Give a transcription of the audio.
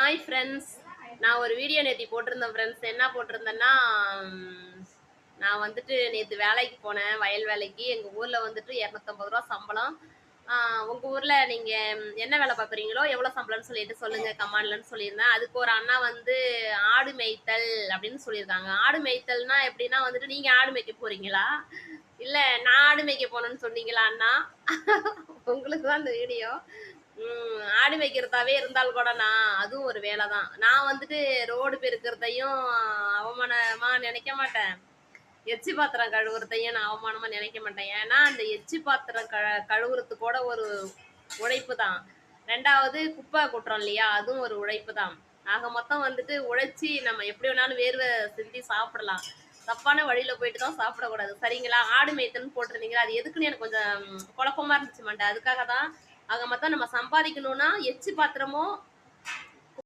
Hi friends. நான் ஒரு video நேத்தி போட்டிருந்தேன் ஃப்ரெண்ட்ஸ். என்ன போட்டிருந்தேன்னா, நான் வந்துட்டு நேத்து வேலைக்கு போனேன். வயல் வேலைக்கு. எங்க ஊர்ல வந்துட்டு ரூ. 250 சம்பளம். உங்க ஊர்ல நீங்க என்ன வேலை பார்க்குறீங்களோ, எவ்வளோ சம்பளம்னு சொல்லிட்டு சொல்லுங்க கமெண்ட்லன்னு சொல்லியிருந்தேன். அதுக்கு ஒரு அண்ணா வந்து ஆடு மேய்த்தல் அப்படின்னு சொல்லியிருக்காங்க. ஆடு மேய்த்தல்னா எப்படின்னா வந்துட்டு, நீங்க ஆடு மேய்க்க போறீங்களா? இல்ல நான் ஆடு மேய்க்க போனேன்னு சொன்னீங்களா அண்ணா? உங்களுக்கு தான் இந்த வீடியோ. ஆடு மேய்க்கிறதாவே இருந்தால் கூட அதுவும் ஒரு வேலை தான். நான் வந்துட்டு ரோடு பெருக்கிறதையும் அவமானமா நினைக்க மாட்டேன். எச்சி பாத்திரம் கழுவுறதையும் நான் அவமானமா நினைக்க மாட்டேன். ஏன்னா, அந்த எச்சி பாத்திரம் கழுவுறது கூட ஒரு உழைப்பு தான். 2வது குப்பை கொட்டுறோம் இல்லையா? அதுவும் ஒரு உழைப்பு தான். ஆக மொத்தம் வந்துட்டு உழைச்சி நம்ம எப்படி வேணாலும் வேர்வை சிந்தி சாப்பிடலாம். தப்பான வழியில போயிட்டு தான் சாப்பிடக்கூடாது. சரிங்களா? ஆடு மேய்த்தல்ன்னு போட்டிருந்தீங்களா? அது எதுக்குன்னு எனக்கு கொஞ்சம் குழப்பமா இருந்துச்சு மண்ட. அதுக்காக தான் ஆக மொத்தம் நம்ம சம்பாதிக்கணும்னா, எச்சி பாத்திரமோ,